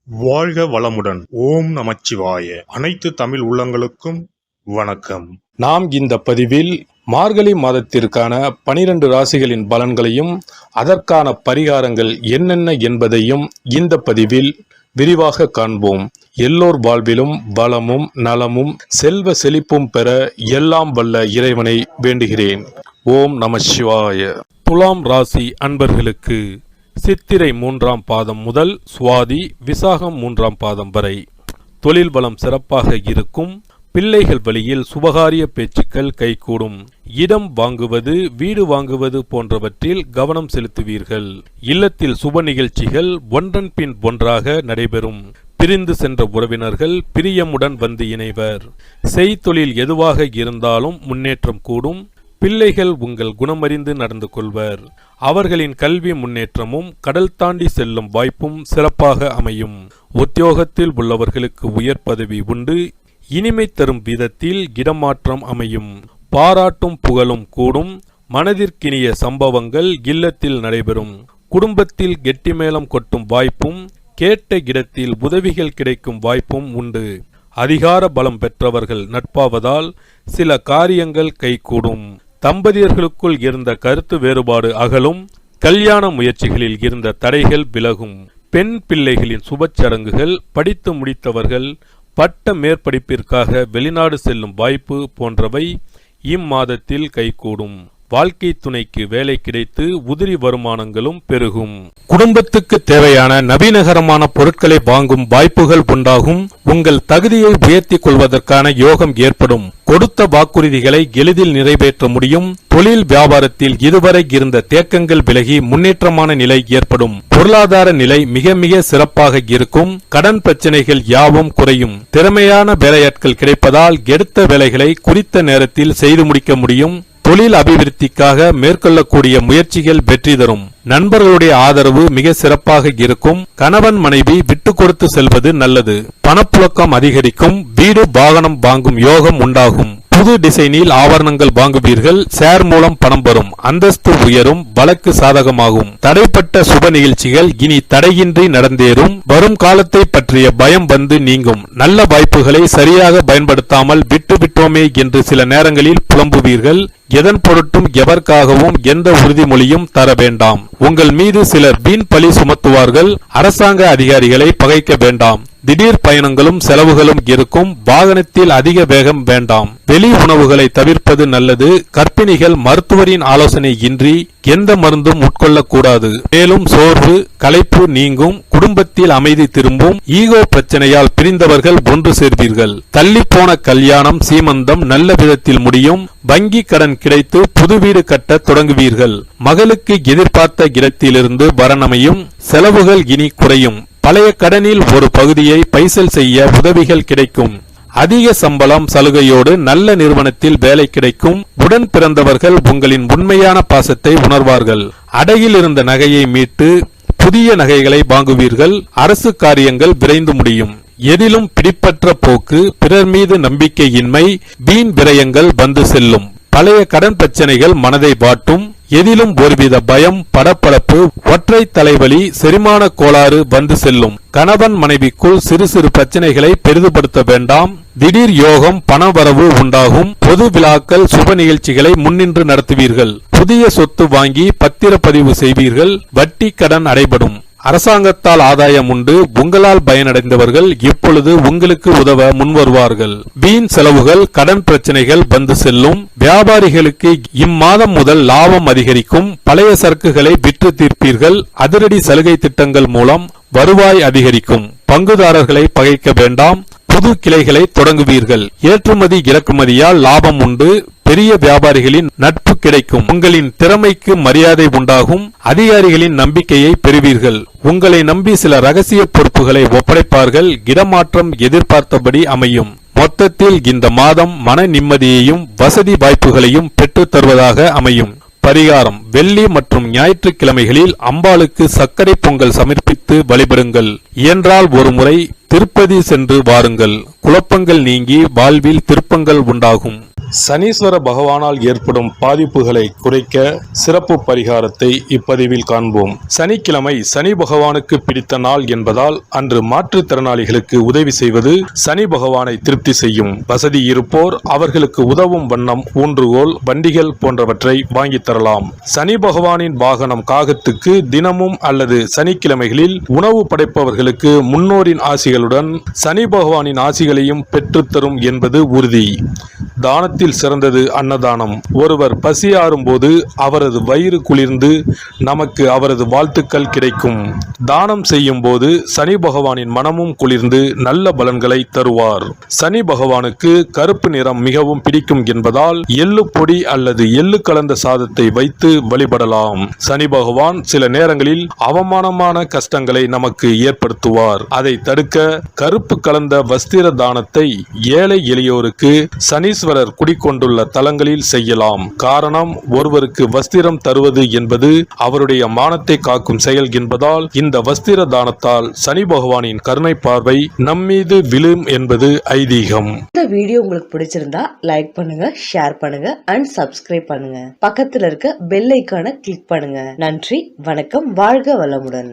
வாழ்க வளமுடன். ஓம் நமச்சிவாய. அனைத்து தமிழ் உள்ளங்களுக்கும் வணக்கம். நாம் இந்த பதிவில் மார்கழி மாதத்திற்கான 12 ராசிகளின் பலன்களையும் அதற்கான பரிகாரங்கள் என்னென்ன என்பதையும் இந்த பதிவில் விரிவாக காண்போம். எல்லோர் வாழ்விலும் வளமும் நலமும் செல்வ செழிப்பும் பெற எல்லாம் வல்ல இறைவனை வேண்டுகிறேன். ஓம் நமசிவாய. துலாம் ராசி அன்பர்களுக்கு சித்திரை 3ஆம் பாதம் முதல் சுவாதி விசாகம் 3ஆம் பாதம் வரை தொழில் வளம் சிறப்பாக இருக்கும். பிள்ளைகள் வழியில் சுபகாரிய பேச்சுக்கள் கைகூடும். இடம் வாங்குவது, வீடு வாங்குவது போன்றவற்றில் கவனம் செலுத்துவீர்கள். இல்லத்தில் சுப நிகழ்ச்சிகள் ஒன்றன் பின் ஒன்றாக நடைபெறும். பிரிந்து சென்ற உறவினர்கள் பிரியமுடன் வந்து இணைவர். செய்தொழில் எதுவாக இருந்தாலும் முன்னேற்றம் கூடும். பிள்ளைகள் உங்கள் குணமறிந்து நடந்து கொள்வர். அவர்களின் கல்வி முன்னேற்றமும் கடல் தாண்டி செல்லும் வாய்ப்பும் சிறப்பாக அமையும். உத்தியோகத்தில் உள்ளவர்களுக்கு உயர் பதவி உண்டு. இனிமை தரும் விதத்தில் இடமாற்றம் அமையும். பாராட்டும் புகழும் கூடும். மனதிற்கினிய சம்பவங்கள் இல்லத்தில் நடைபெறும். குடும்பத்தில் கெட்டிமேளம் கொட்டும் வாய்ப்பும் கேட்ட இடத்தில் உதவிகள் கிடைக்கும் வாய்ப்பும் உண்டு. அதிகார பலம் பெற்றவர்கள் நட்பாவதால் சில காரியங்கள் கைகூடும். தம்பதியர்களுக்குள் இருந்த கருத்து வேறுபாடு அகலும். கல்யாண முயற்சிகளில் இருந்த தடைகள் விலகும். பெண் பிள்ளைகளின் சுபச்சடங்குகள், படித்து முடித்தவர்கள் பட்ட மேற்படிப்பிற்காக வெளிநாடு செல்லும் வாய்ப்பு போன்றவை இம்மாதத்தில் கைகூடும். வாழ்க்கை துணைக்கு வேலை கிடைத்து உதிரி வருமானங்களும் பெருகும். குடும்பத்துக்கு தேவையான நவீனகரமான பொருட்களை வாங்கும் வாய்ப்புகள் உண்டாகும். உங்கள் தகுதியை உயர்த்திக் கொள்வதற்கான யோகம் ஏற்படும். கொடுத்த வாக்குறுதிகளை எளிதில் நிறைவேற்ற முடியும். தொழில் வியாபாரத்தில் இதுவரை இருந்த தேக்கங்கள் விலகி முன்னேற்றமான நிலை ஏற்படும். பொருளாதார நிலை மிக மிக சிறப்பாக இருக்கும். கடன் பிரச்சனைகள் யாவும் குறையும். திறமையான வேலையாட்கள் கிடைப்பதால் எடுத்த வேலைகளை குறித்த நேரத்தில் செய்து முடிக்க முடியும். தொழில் அபிவிருத்திக்காக மேற்கொள்ளக்கூடிய முயற்சிகள் வெற்றி தரும். நண்பர்களுடைய ஆதரவு மிக சிறப்பாக இருக்கும். கணவன் மனைவி விட்டு கொடுத்து செல்வது நல்லது. பணப்புழக்கம் அதிகரிக்கும். வீடு வாகனம் வாங்கும் யோகம் உண்டாகும். புது டிசைனில் ஆபரணங்கள் வாங்குவீர்கள். ஷேர் மூலம் பணம் வரும். அந்தஸ்து உயரும். வழக்கு சாதகமாகும். தடைப்பட்ட சுப நிகழ்ச்சிகள் இனி தடையின்றி நடந்தேறும். வரும் காலத்தை பற்றிய பயம் வந்து நீங்கும். நல்ல வாய்ப்புகளை சரியாக பயன்படுத்தாமல் விட்டுவிட்டோமே என்று சில நேரங்களில் புலம்புவீர்கள். எதன் பொருட்டும் எவருக்காகவும் எந்த உறுதிமொழியும் தர வேண்டாம். உங்கள் மீது சிலர் வீண் பழி சுமத்துவார்கள். அரசாங்க அதிகாரிகளை பகைக்க வேண்டாம். திடீர் பயணங்களும் செலவுகளும் இருக்கும். வாகனத்தில் அதிக வேகம் வேண்டாம். வெளி உணவுகளை தவிர்ப்பது நல்லது. கர்ப்பிணிகள் மருத்துவரின் ஆலோசனை இன்றி எந்த மருந்தும் உட்கொள்ளக்கூடாது. மேலும் சோர்வு களைப்பு நீங்கும். குடும்பத்தில் அமைதி திரும்பும். ஈகோ பிரச்சனையால் பிரிந்தவர்கள் ஒன்று சேர்வீர்கள். தள்ளிப்போன கல்யாணம் சீமந்தம் நல்ல விதத்தில் முடியும். வங்கி கடன் கிடைத்து புது வீடு கட்ட தொடங்குவீர்கள். மகளுக்கு எதிர்பார்த்த இடத்திலிருந்து வரணமையும். செலவுகள் இனி குறையும். பழைய கடனில் ஒரு பகுதியை பைசல் செய்ய உதவிகள் கிடைக்கும். அதிக சம்பளம் சலுகையோடு நல்ல நிறுவனத்தில் வேலை கிடைக்கும். உடன் பிறந்தவர்கள் உங்களின் உண்மையான பாசத்தை உணர்வார்கள். அடையில் இருந்த நகையை மீட்டு புதிய நகைகளை வாங்குவீர்கள். அரசு காரியங்கள் விரைந்து முடியும். எதிலும் பிடிப்பற்ற போக்கு, பிறர் மீது நம்பிக்கையின்மை, வீண் விரயங்கள் வந்து செல்லும். பழைய கடன் பிரச்சனைகள் மனதை வாட்டும். எதிலும் ஒருவித பயம், படப்படப்பு, ஒற்றை தலைவலி, செரிமான கோளாறு வந்து செல்லும். கணவன் மனைவிக்குள் சிறு சிறு பிரச்சனைகளை பெரிதுபடுத்த வேண்டாம். திடீர் யோகம் பணவரவு உண்டாகும். பொது விழாக்கள் சுப நிகழ்ச்சிகளை முன்னின்று நடத்துவீர்கள். புதிய சொத்து வாங்கி பத்திரப்பதிவு செய்வீர்கள். வட்டி கடன் அடைபடும். அரசாங்கத்தால் ஆதாயம் உண்டு. உங்களால் பயனடைந்தவர்கள் இப்பொழுது உங்களுக்கு உதவ முன்வருவார்கள். வீண் செலவுகள், கடன் பிரச்சனைகள் வந்து செல்லும். வியாபாரிகளுக்கு இம்மாதம் முதல் லாபம் அதிகரிக்கும். பழைய சரக்குகளை விற்று தீர்ப்பீர்கள். அதிரடி சலுகை திட்டங்கள் மூலம் வருவாய் அதிகரிக்கும். பங்குதாரர்களை பகைக்க வேண்டாம். புது கிளைகளை தொடங்குவீர்கள். ஏற்றுமதி இறக்குமதியால் லாபம் உண்டு. பெரிய வியாபாரிகளின் நட்பு கிடைக்கும். உங்களின் திறமைக்கு மரியாதை உண்டாகும். அதிகாரிகளின் நம்பிக்கையை பெறுவீர்கள். உங்களை நம்பி சில ரகசிய பொறுப்புகளை ஒப்படைப்பார்கள். இடமாற்றம் எதிர்பார்த்தபடி அமையும். மொத்தத்தில் இந்த மாதம் மன நிம்மதியையும் வசதி வாய்ப்புகளையும் பெற்றுத் தருவதாக அமையும். பரிகாரம்: வெள்ளி மற்றும் ஞாயிற்றுக்கிழமைகளில் அம்பாளுக்கு சர்க்கரை பொங்கல் சமர்ப்பித்து வழிபடுங்கள். இயன்றால் ஒரு முறை திருப்பதி சென்று வாருங்கள். குழப்பங்கள் நீங்கி வாழ்வில் திருப்பங்கள் உண்டாகும். சனீஸ்வர பகவானால் ஏற்படும் பாதிப்புகளை குறைக்க சிறப்பு பரிகாரத்தை இப்பதிவில் காண்போம். சனிக்கிழமை சனி பகவானுக்கு பிடித்த நாள் என்பதால் அன்று மாற்றுத்திறனாளிகளுக்கு உதவி செய்வது சனி பகவானை திருப்தி செய்யும். வசதி இருப்போர் அவர்களுக்கு உதவும் வண்ணம் ஊன்றுகோல், வண்டிகள் போன்றவற்றை வாங்கித் தரலாம். சனி பகவானின் வாகனம் காகத்துக்கு தினமும் அல்லது சனிக்கிழமைகளில் உணவு படைப்பவர்களுக்கு முன்னோரின் ஆசிகளுடன் சனி பகவானின் ஆசிகளையும் பெற்றுத்தரும் என்பது உறுதி. தானத்தில் சிறந்தது அன்னதானம். ஒருவர் பசியாறும் போது அவரது வயிறு குளிர்ந்து நமக்கு அவரது வாழ்த்துக்கள் கிடைக்கும். தானம் செய்யும் போது சனி பகவானின் மனமும் குளிர்ந்து நல்ல பலன்களை தருவார். சனி பகவானுக்கு கருப்பு நிறம் மிகவும் பிடிக்கும் என்பதால் எள்ளு பொடி அல்லது எள்ளு கலந்த சாதத்தை வைத்து வழிபடலாம். சனி பகவான் சில நேரங்களில் அவமானமான கஷ்டங்களை நமக்கு ஏற்படுத்துவார். அதை தடுக்க கருப்பு கலந்த வஸ்திர தானத்தை ஏழை எளியோருக்கு சனீஸ்வரர் குடிக்கொண்டுள்ள தலங்களில் செய்யலாம். காரணம், ஒருவருக்கு வஸ்திரம் தருவது என்பது அவருடைய மானத்தை காக்கும் செயல் என்பதால் இந்த வஸ்திர தானத்தால் சனி பகவானின் கருணை பார்வை நம்மீது விழும் என்பது ஐதீகம். இந்த வீடியோ உங்களுக்கு பிடிச்சிருந்தா லைக் பண்ணுங்க, ஷேர் பண்ணுங்க அண்ட் சப்ஸ்கிரைப் பண்ணுங்க. பக்கத்துல இருக்க பெல் ஐகானை கிளிக் பண்ணுங்க. நன்றி, வணக்கம், வாழ்க வளமுடன்.